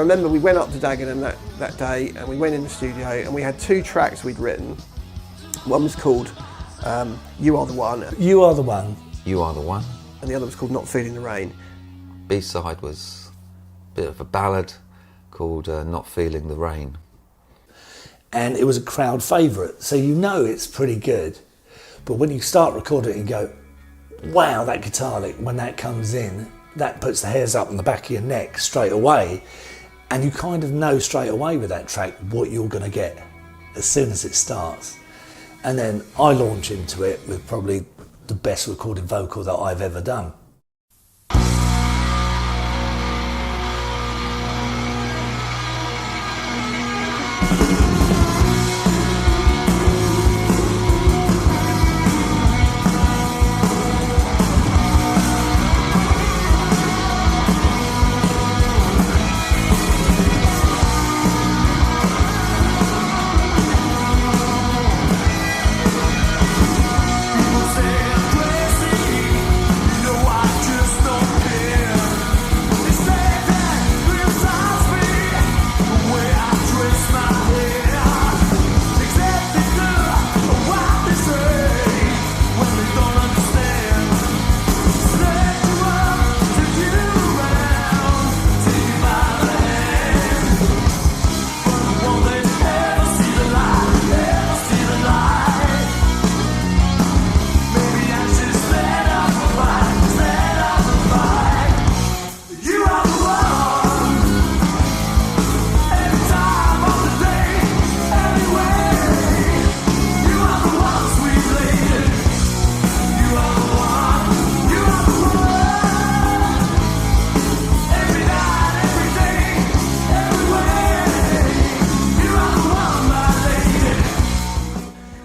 I remember we went up to Dagenham that day, and we went in the studio, and we had 2 tracks we'd written. One was called You Are the One. You Are the One. You Are the One. And the other was called Not Feeling the Rain. B-side was a bit of a ballad called Not Feeling the Rain. And it was a crowd favourite, so you know it's pretty good. But when you start recording it and go, wow, that guitar lick, when that comes in, that puts the hairs up on the back of your neck straight away. And you kind of know straight away with that track what you're going to get as soon as it starts. And then I launch into it with probably the best recorded vocal that I've ever done.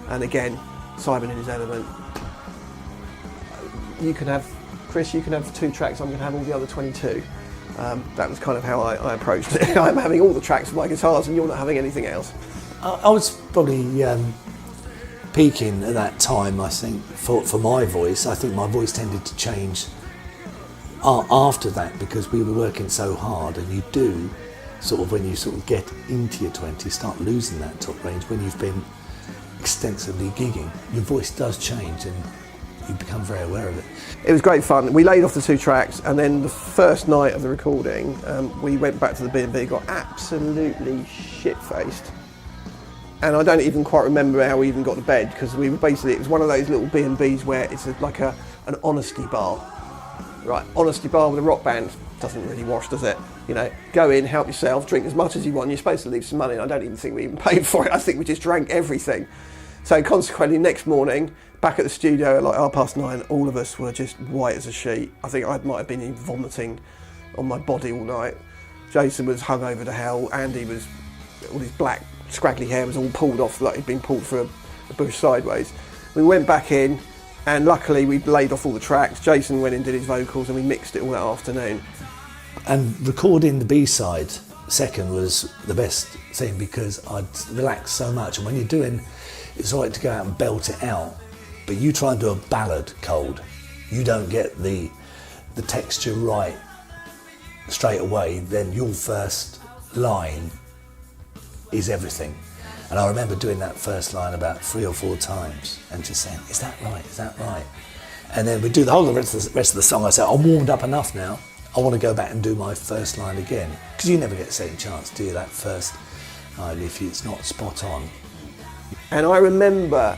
And again, Simon in his element. You can have, Chris, you can have 2 tracks, I'm going to have all the other 22. That was kind of how I approached it. I'm having all the tracks for my guitars and you're not having anything else. I was probably peaking at that time, I think, for my voice. I think my voice tended to change after that because we were working so hard, and you do, sort of when you sort of get into your 20s, start losing that top range when you've been extensively gigging. Your voice does change and you become very aware of it. It was great fun. We laid off the 2 tracks, and then the first night of the recording, we went back to the B&B, got absolutely shit-faced. And I don't even quite remember how we even got to bed, because we were basically, it was one of those little B&Bs where it's like an honesty bar. Right, honesty bar with a rock band doesn't really wash, does it? You know, go in, help yourself, drink as much as you want. You're supposed to leave some money, and I don't even think we even paid for it. I think we just drank everything. So consequently, next morning, back at the studio at like 9:30, all of us were just white as a sheet. I think I might have been vomiting on my body all night. Jason was hungover to hell. Andy was, all his black, scraggly hair was all pulled off like he'd been pulled through a bush sideways. We went back in, and luckily we'd laid off all the tracks. Jason went in, did his vocals, and we mixed it all that afternoon. And recording the B-side second was the best thing because I'd relaxed so much. And when you're doing, it's all right to go out and belt it out, but you try and do a ballad cold, you don't get the texture right straight away, then your first line is everything. And I remember doing that first line about 3 or 4 times and just saying, is that right, is that right? And then we do the whole rest of the song. I said, I'm warmed up enough now, I want to go back and do my first line again. Because you never get a second chance to do that first line if it's not spot on. And I remember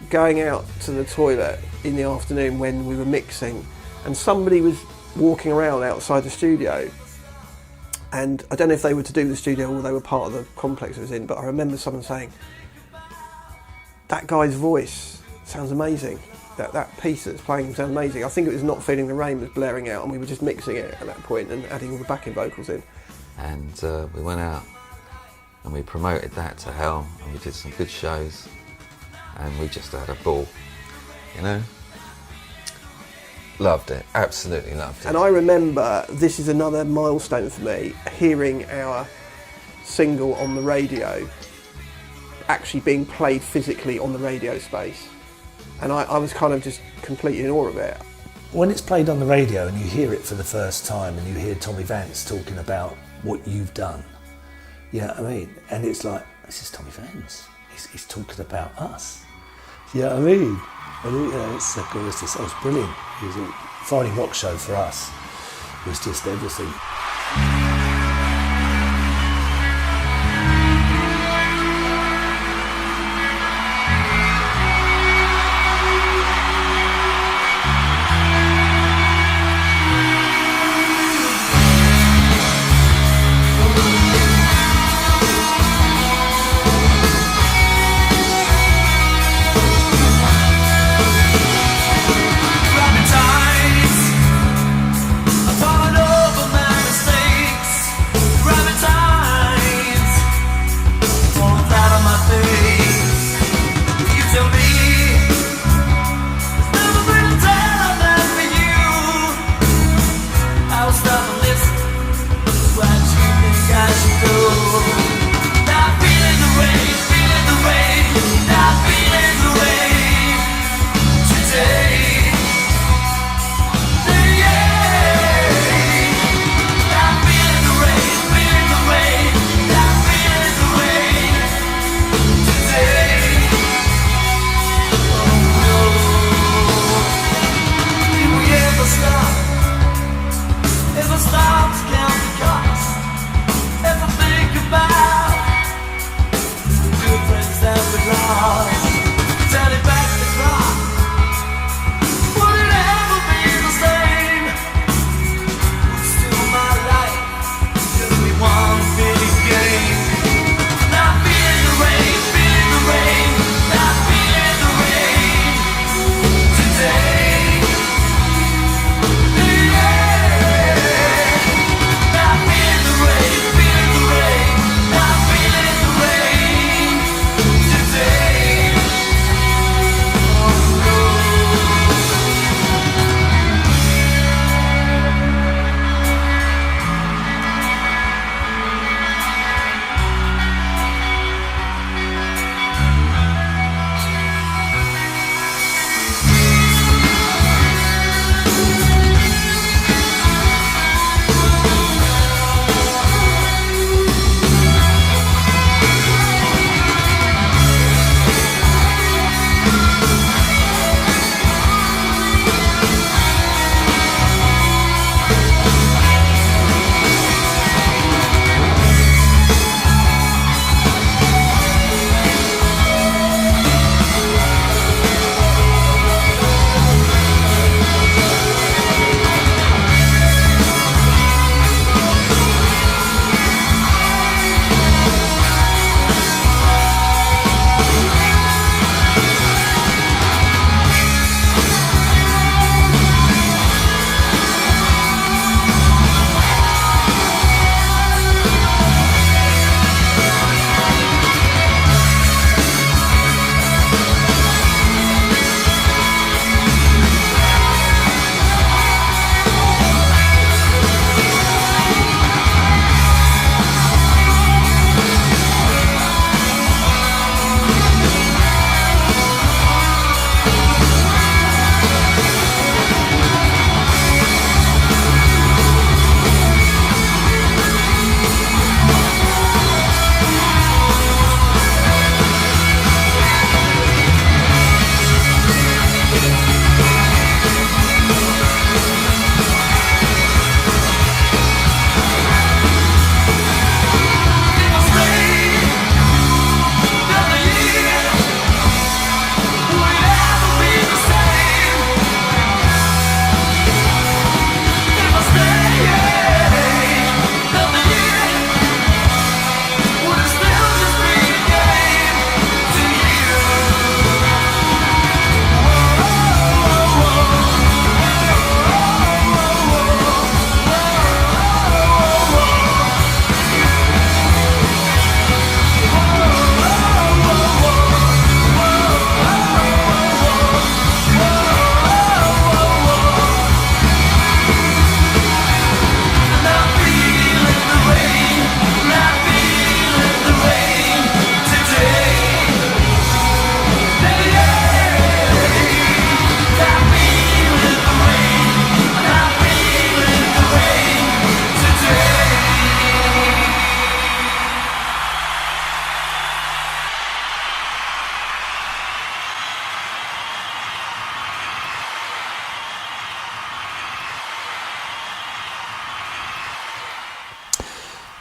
going out to the toilet in the afternoon when we were mixing, and somebody was walking around outside the studio, and I don't know if they were to do the studio or they were part of the complex it was in, but I remember someone saying, that guy's voice sounds amazing. That piece that's playing sounds amazing. I think it was Not Feeling the Rain was blaring out, and we were just mixing it at that point and adding all the backing vocals in. And we went out and we promoted that to hell, and we did some good shows, and we just had a ball, you know? Loved it, absolutely loved it. And I remember, this is another milestone for me, hearing our single on the radio actually being played physically on the radio space. And I was kind of just completely in awe of it. When it's played on the radio and you hear it for the first time and you hear Tommy Vance talking about what you've done. You know what I mean? And it's like, this is Tommy Vance. He's talking about us. You know what I mean? And you know, it's like, it was brilliant. It was a Friday rock show for us. It was just everything.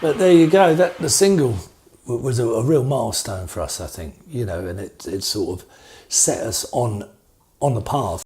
But there you go. That the single was a real milestone for us, I think. You know, and it sort of set us on the path.